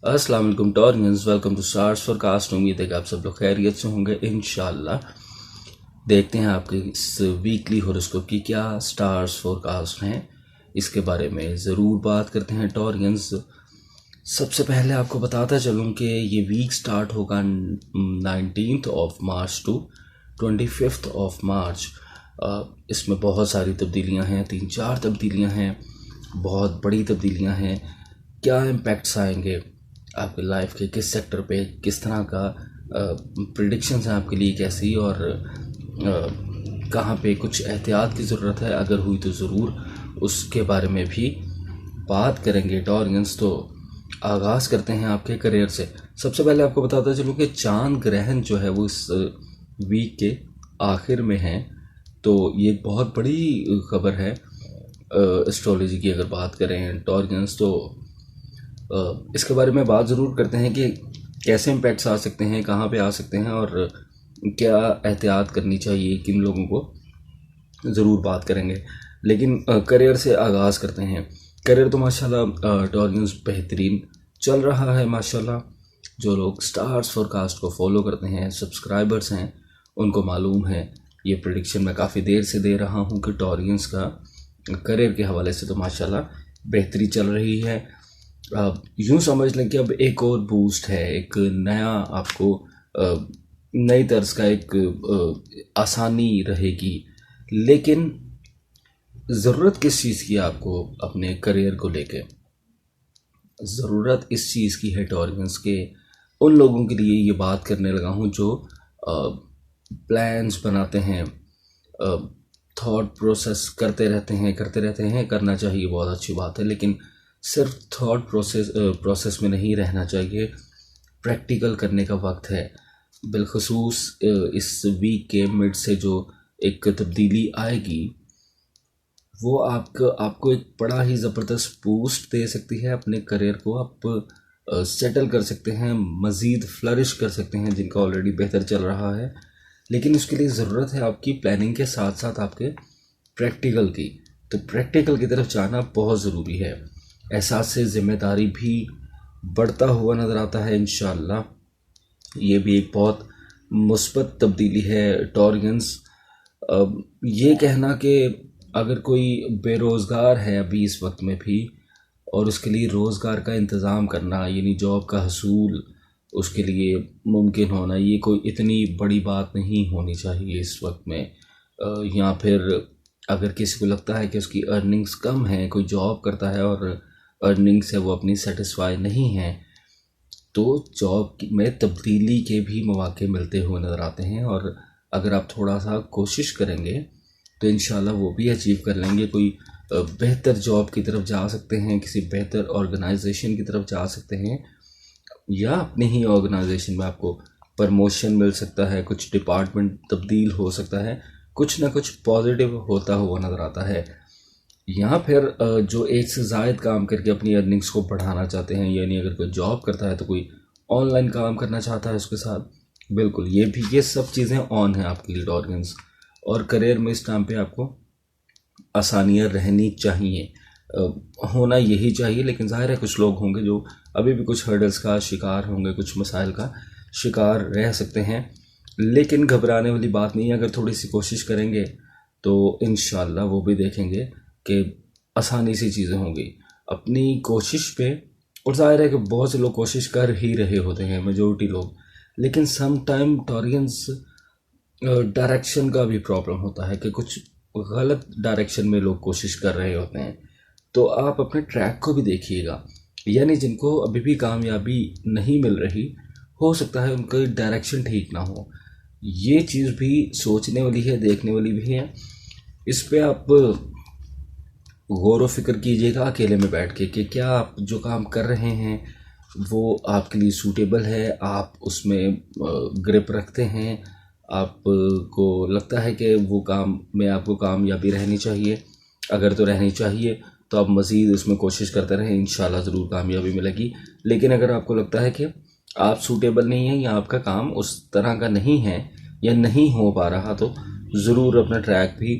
अस्सलाम वालेकुम Taureans, welcome to stars forecast. उम्मीद है कि आप सब लोग खैरियत से होंगे इंशाल्लाह। देखते हैं आपके इस वीकली हॉरोस्कोप की क्या स्टार्स फोरकास्ट हैं, इसके बारे में ज़रूर बात करते हैं टॉरियंस। सबसे पहले आपको बताता चलूँ कि ये वीक स्टार्ट होगा 19 मार्च टू 25 मार्च। इसमें बहुत सारी तब्दीलियां हैं, 3-4 तब्दीलियां हैं, बहुत बड़ी तब्दीलियां हैं। क्या इम्पैक्ट्स आएंगे आपके लाइफ के, किस सेक्टर पे, किस तरह का प्रिडिक्शंस हैं आपके लिए कैसी, और कहाँ पे कुछ एहतियात की ज़रूरत है, अगर हुई तो ज़रूर उसके बारे में भी बात करेंगे टॉरियंस। तो आगाज़ करते हैं आपके करियर से। सबसे पहले आपको बताता चलूँ कि चांद ग्रहण जो है वो इस वीक के आखिर में है, तो ये बहुत बड़ी खबर है एस्ट्रोलॉजी की अगर बात करें टॉरियंस। तो इसके बारे में बात ज़रूर करते हैं कि कैसे इम्पैक्ट्स आ सकते हैं, कहाँ पे आ सकते हैं, और क्या एहतियात करनी चाहिए किन लोगों को, ज़रूर बात करेंगे। लेकिन करियर से आगाज़ करते हैं। करियर तो माशाल्लाह टॉरियंस बेहतरीन चल रहा है माशाल्लाह। जो लोग स्टार्स फोरकास्ट को फॉलो करते हैं, सब्सक्राइबर्स हैं, उनको मालूम है ये प्रेडिक्शन मैं काफ़ी देर से दे रहा हूँ कि टॉरियंस का करियर के हवाले से तो माशाल्लाह बेहतरी चल रही है। यूँ समझ लें कि अब एक और बूस्ट है, एक नया आपको नई तर्ज का एक आसानी रहेगी। लेकिन ज़रूरत किस चीज़ की है आपको अपने करियर को लेके? ज़रूरत इस चीज़ की है टॉरियंस के उन लोगों के लिए ये बात करने लगा हूँ जो प्लान्स बनाते हैं, थॉट प्रोसेस करते रहते हैं। करना चाहिए, बहुत अच्छी बात है, लेकिन सिर्फ थॉट प्रोसेस में नहीं रहना चाहिए। प्रैक्टिकल करने का वक्त है। बिलखसूस इस वीक के मिड से जो एक तब्दीली आएगी वो आपको एक बड़ा ही ज़बरदस्त बूस्ट दे सकती है। अपने करियर को आप सेटल कर सकते हैं, मज़ीद फ्लरिश कर सकते हैं जिनका ऑलरेडी बेहतर चल रहा है। लेकिन उसके लिए ज़रूरत है आपकी प्लानिंग के साथ साथ आपके प्रैक्टिकल की। तो प्रैक्टिकल की तरफ जाना बहुत ज़रूरी है। एहसास से ज़िम्मेदारी भी बढ़ता हुआ नज़र आता है इंशाल्लाह। ये भी एक बहुत मुस्बत तब्दीली है टॉरियंस। ये कहना कि अगर कोई बेरोज़गार है अभी इस वक्त में भी, और उसके लिए रोज़गार का इंतज़ाम करना, यानी जॉब का हसूल उसके लिए मुमकिन होना, ये कोई इतनी बड़ी बात नहीं होनी चाहिए इस वक्त में। या फिर अगर किसी को लगता है कि उसकी अर्निंग्स कम हैं, कोई जॉब करता है और अर्निंग्स है वो अपनी सेटिस्फाई नहीं है, तो जॉब में तब्दीली के भी मौके मिलते हुए नज़र आते हैं। और अगर आप थोड़ा सा कोशिश करेंगे तो इंशाल्लाह वो भी अचीव कर लेंगे। कोई बेहतर जॉब की तरफ जा सकते हैं, किसी बेहतर ऑर्गेनाइजेशन की तरफ जा सकते हैं, या अपने ही ऑर्गेनाइजेशन में आपको प्रमोशन मिल सकता है, कुछ डिपार्टमेंट तब्दील हो सकता है, कुछ ना कुछ पॉजिटिव होता हुआ नज़र आता है। या फिर जो एक से ज़ायद काम करके अपनी अर्निंग्स को बढ़ाना चाहते हैं, यानी अगर कोई जॉब करता है तो कोई ऑनलाइन काम करना चाहता है उसके साथ, बिल्कुल ये सब चीज़ें ऑन हैं आपके लिए टॉरियंस। और करियर में इस टाइम पे आपको आसानियाँ रहनी चाहिए, होना यही चाहिए। लेकिन ज़ाहिर है कुछ लोग होंगे जो अभी भी कुछ हर्डल्स का शिकार होंगे, कुछ मसाइल का शिकार रह सकते हैं, लेकिन घबराने वाली बात नहीं है। अगर थोड़ी सी कोशिश करेंगे तो इंशाल्लाह वो भी देखेंगे कि आसानी से चीज़ें होंगी अपनी कोशिश पे। और ज़ाहिर है कि बहुत से लोग कोशिश कर ही रहे होते हैं, मेजोरिटी लोग, लेकिन सम टाइम टॉरियंस डायरेक्शन का भी प्रॉब्लम होता है कि कुछ गलत डायरेक्शन में लोग कोशिश कर रहे होते हैं। तो आप अपने ट्रैक को भी देखिएगा, यानी जिनको अभी भी कामयाबी नहीं मिल रही, हो सकता है उनका डायरेक्शन ठीक ना हो। ये चीज़ भी सोचने वाली है, देखने वाली भी है। इस पे आप गौर व फिक्र कीजिएगा अकेले में बैठ के कि क्या आप जो काम कर रहे हैं वो आपके लिए सूटेबल है, आप उसमें ग्रिप रखते हैं, आपको लगता है कि वो काम में आपको कामयाबी रहनी चाहिए। अगर तो रहनी चाहिए तो आप मज़ीद उसमें कोशिश करते रहें, इंशाल्लाह ज़रूर कामयाबी मिलेगी। लेकिन अगर आपको लगता है कि आप सूटेबल नहीं हैं या आपका काम उस तरह का नहीं है या नहीं हो पा रहा, तो ज़रूर अपना ट्रैक भी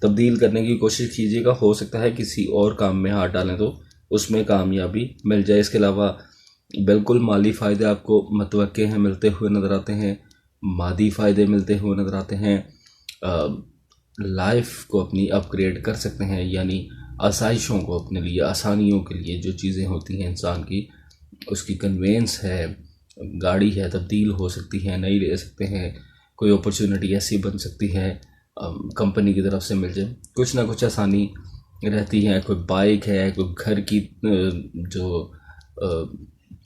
तब्दील करने की कोशिश कीजिएगा। हो सकता है किसी और काम में हाथ डालें तो उसमें कामयाबी मिल जाए। इसके अलावा बिल्कुल माली फ़ायदे आपको मतवक्के हैं मिलते हुए नज़र आते हैं, मादी फ़ायदे मिलते हुए नज़र आते हैं। लाइफ को अपनी अपग्रेड कर सकते हैं, यानी आसाइशों को अपने लिए, आसानियों के लिए जो चीज़ें होती हैं इंसान की, उसकी कन्वेंस है, गाड़ी है, तब्दील हो सकती है, नई ले सकते हैं। कोई अपॉर्चुनिटी ऐसी बन सकती है कंपनी की तरफ से मिल जाए, कुछ ना कुछ आसानी रहती है। कोई बाइक है, कोई घर की जो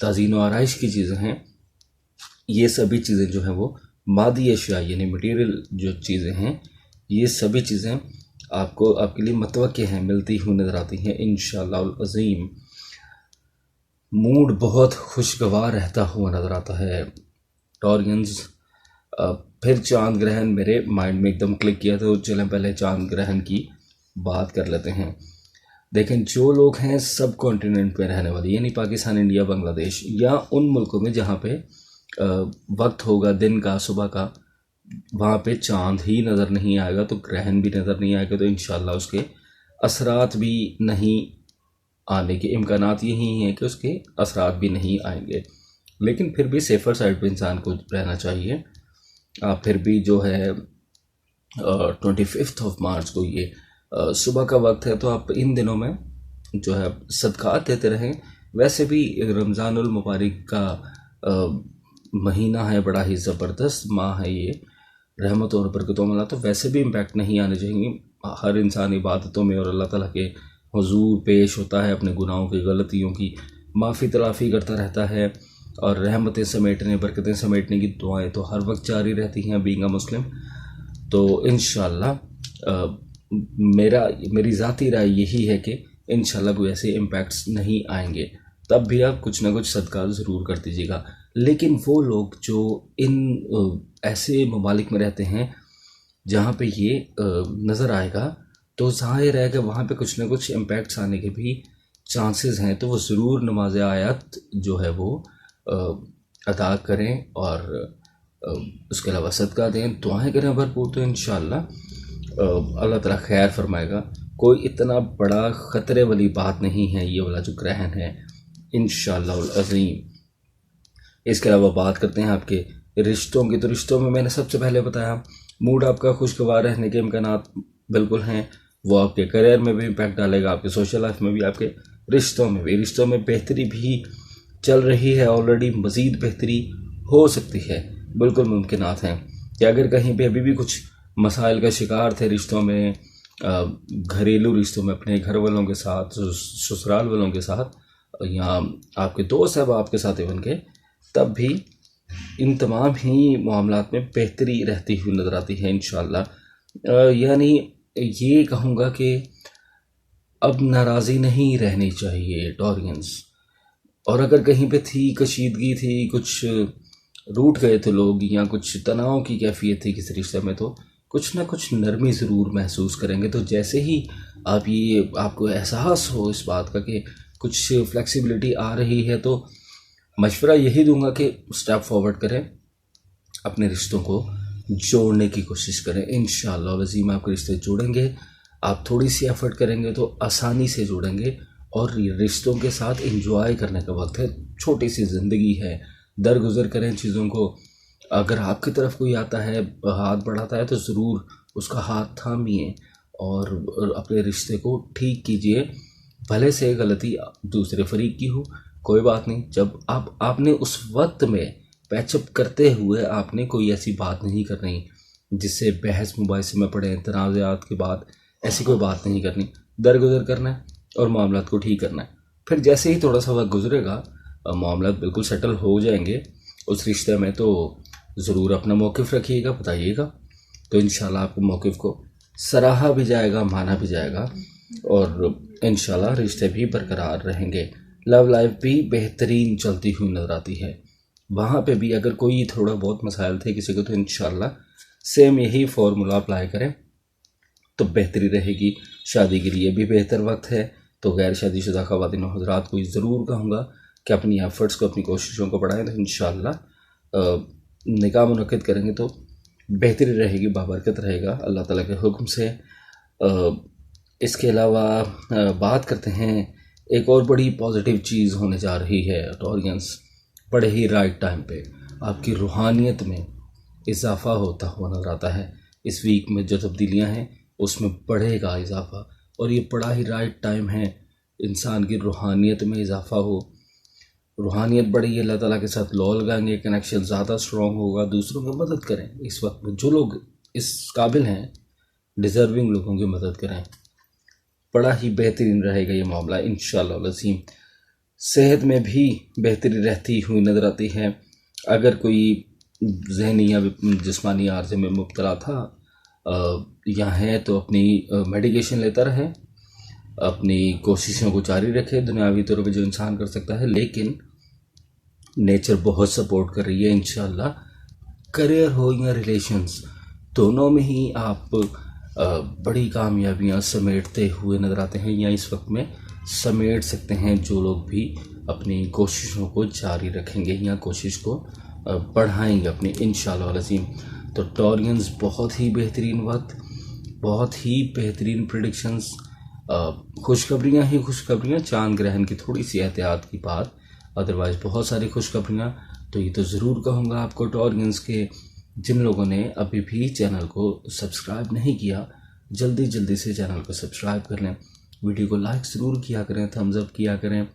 ताज़ीन व आराइश की चीज़ें हैं, ये सभी चीज़ें जो हैं वो मादी अशिया यानी मटेरियल जो चीज़ें हैं, ये सभी चीज़ें आपको आपके लिए मतवक्के हैं मिलती हुई नज़र आती हैं इंशाअल्लाह अज़ीम। मूड बहुत खुशगवार रहता हुआ नज़र आता है टॉरियंस। फिर चांद ग्रहण मेरे माइंड में एकदम क्लिक किया, तो चलें पहले चांद ग्रहण की बात कर लेते हैं। देखें, जो लोग हैं सब कॉन्टिनेंट में रहने वाले, यानी पाकिस्तान, इंडिया, बांग्लादेश या उन मुल्कों में जहाँ पे वक्त होगा दिन का, सुबह का, वहाँ पे चांद ही नज़र नहीं आएगा तो ग्रहण भी नज़र नहीं आएगा, तो इंशाल्लाह उसके असरात भी नहीं आने के इम्कानात यही हैं कि उसके असरात भी नहीं आएंगे। लेकिन फिर भी सेफ़र साइड पे इंसान को रहना चाहिए। फिर भी जो है 25 मार्च को ये सुबह का वक्त है, तो आप इन दिनों में जो है सदक़ात देते रहें। वैसे भी रमज़ानुल मुबारक का महीना है, बड़ा ही ज़बरदस्त माह है ये, रहमत और बरकतों वाला, तो वैसे भी इम्पैक्ट नहीं आने चाहिए। हर इंसान इबादतों में और अल्लाह ताला के हुजूर पेश होता है, अपने गुनाहों की, गलतियों की माफ़ी तलाफ़ी करता रहता है, और रहमतें समेटने, बरकतें समेटने की दुआएं तो हर वक्त जारी रहती हैं बीइंग अ मुस्लिम। तो इंशाअल्लाह मेरी ज़ाती राय यही है कि इंशाअल्लाह कोई ऐसे इम्पैक्ट्स नहीं आएंगे। तब भी आप कुछ ना कुछ सदका ज़रूर कर दीजिएगा। लेकिन वो लोग जो इन ऐसे ममालिक में रहते हैं जहाँ पे ये नज़र आएगा, तो ज़ाहिर है कि वहाँ पे कुछ ना कुछ इम्पैक्ट्स आने के भी चांसेस हैं, तो वो ज़रूर नमाज आयत जो है वो अदा करें, और उसके अलावा सदका दें, दुआएं करें भरपूर, तो इंशाअल्लाह अल्लाह ताला खैर फरमाएगा। कोई इतना बड़ा ख़तरे वाली बात नहीं है ये वाला जो ग्रहण है, इंशाअल्लाह अज़ीम। इसके अलावा बात करते हैं आपके रिश्तों की, तो रिश्तों में मैंने सबसे पहले बताया मूड आपका खुशगवार रहने के इम्कानात बिल्कुल हैं। वो आपके करियर में भी इम्पैक्ट डालेगा, आपके सोशल लाइफ में भी, आपके रिश्तों में भी। रिश्तों में बेहतरी भी चल रही है ऑलरेडी, मज़ीद बेहतरी हो सकती है, बिल्कुल मुमकिनात हैं कि अगर कहीं पे अभी भी कुछ मसाइल का शिकार थे रिश्तों में, घरेलू रिश्तों में, अपने घर वालों के साथ, ससुराल वालों के साथ, या आपके दोस्त अब आपके साथ बन के, तब भी इन तमाम ही मामलात में बेहतरी रहती हुई नज़र आती है इंशाअल्लाह। यानी ये कहूँगा कि अब नाराज़ी नहीं रहनी चाहिए टॉरियंस, और अगर कहीं पे थी कशीदगी थी, कुछ रूठ गए थे लोग, या कुछ तनाव की कैफियत थी किसी रिश्ते में, तो कुछ ना कुछ नरमी ज़रूर महसूस करेंगे। तो जैसे ही आपको एहसास हो इस बात का कि कुछ फ्लेक्सिबिलिटी आ रही है, तो मशवरा यही दूंगा कि स्टेप फॉरवर्ड करें, अपने रिश्तों को जोड़ने की कोशिश करें। इंशाअल्लाह वज़ीम आपके रिश्ते जुड़ेंगे। आप थोड़ी सी एफर्ट करेंगे तो आसानी से जुड़ेंगे, और रिश्तों के साथ एंजॉय करने का वक्त है। छोटी सी ज़िंदगी है, दरगुजर करें चीज़ों को। अगर आपकी तरफ कोई आता है, हाथ बढ़ाता है, तो ज़रूर उसका हाथ थामिए और अपने रिश्ते को ठीक कीजिए। भले से गलती दूसरे फरीक की हो, कोई बात नहीं। जब आपने उस वक्त में पैचअप करते हुए आपने कोई ऐसी बात नहीं करनी जिससे बहस मुबाहिसे में पड़े, तनाज़ात के बाद ऐसी कोई बात नहीं करनी। दरगुजर करना है और मामला को ठीक करना है। फिर जैसे ही थोड़ा सा वक्त गुजरेगा, मामला बिल्कुल सेटल हो जाएंगे उस रिश्ते में। तो ज़रूर अपना मौक़िफ़ रखिएगा, बताइएगा, तो इंशाल्लाह आपके मौक़िफ़ को सराहा भी जाएगा, माना भी जाएगा, और इंशाल्लाह रिश्ते भी बरकरार रहेंगे। लव लाइफ भी बेहतरीन चलती हुई नज़र आती है। वहाँ पे भी अगर कोई थोड़ा बहुत मसाइल थे किसी को, तो इंशाल्लाह सेम यही फार्मूला अप्लाई करें तो बेहतरी रहेगी। शादी के लिए भी बेहतर वक्त है। तो गैर शादीशुदा ख़वातीन और हज़रात को ज़रूर कहूँगा कि अपनी एफ़र्ट्स को, अपनी कोशिशों को बढ़ाएं, तो इंशाअल्लाह निकाह मुनक़्क़िद करेंगे तो बेहतरी रहेगी, बाबरकत रहेगा अल्लाह ताला के हुक्म से। इसके अलावा बात करते हैं एक और बड़ी पॉजिटिव चीज़ होने जा रही है टॉरियंस, बड़े ही राइट टाइम पे आपकी रूहानियत में इजाफा होता हुआ नजर आता है। इस वीक में जो तब्दीलियां हैं उसमें बढ़ेगा इजाफा, और ये बड़ा ही राइट टाइम है इंसान की रूहानियत में इजाफा हो। रूहानियत बढ़ी, अल्लाह ताला के साथ लौ लगाएंगे, कनेक्शन ज़्यादा स्ट्रॉन्ग होगा। दूसरों की मदद करें इस वक्त में, जो लोग इस काबिल हैं, डिज़र्विंग लोगों की मदद करें। बड़ा ही बेहतरीन रहेगा ये मामला इंशाअल्लाह अज़ीम। सेहत में भी बेहतरी रहती हुई नज़र आती है। अगर कोई जहनी या जिस्मानी आर्ज़े में मुब्तला था या है तो अपनी मेडिकेशन लेता रहे, अपनी कोशिशों को जारी रखे दुनियावी तौर पर जो इंसान कर सकता है। लेकिन नेचर बहुत सपोर्ट कर रही है इंशाअल्लाह। करियर हो या रिलेशंस, दोनों में ही आप बड़ी कामयाबियां समेटते हुए नज़र आते हैं, या इस वक्त में समेट सकते हैं जो लोग भी अपनी कोशिशों को जारी रखेंगे या कोशिश को बढ़ाएंगे अपनी इंशाअल्लाह अज़ीम। तो टॉरियंस बहुत ही बेहतरीन वक्त, बहुत ही बेहतरीन प्रेडिक्शंस, खुशखबरियाँ ही खुशखबरियाँ। चांद ग्रहण की थोड़ी सी एहतियात की बात, अदरवाइज़ बहुत सारी खुशखबरियाँ। तो ये तो ज़रूर कहूँगा आपको टॉरियंस के जिन लोगों ने अभी भी चैनल को सब्सक्राइब नहीं किया, जल्दी जल्दी से चैनल को सब्सक्राइब कर लें, वीडियो को लाइक ज़रूर किया करें, थम्स अप किया करें,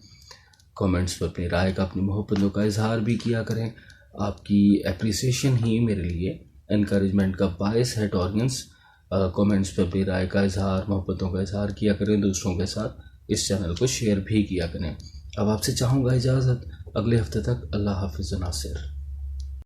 कमेंट्स पर अपनी राय का, अपनी मोहब्बतों का इजहार भी किया करें। आपकी एप्रिसिएशन ही मेरे लिए इनकरेजमेंट का बायस है टॉरियंस। कमेंट्स पर अपनी राय का इजहार, मोहब्बतों का इजहार किया करें, दूसरों के साथ इस चैनल को शेयर भी किया करें। अब आपसे चाहूँगा इजाज़त, अगले हफ्ते तक। अल्लाह हाफिज़ नासिर।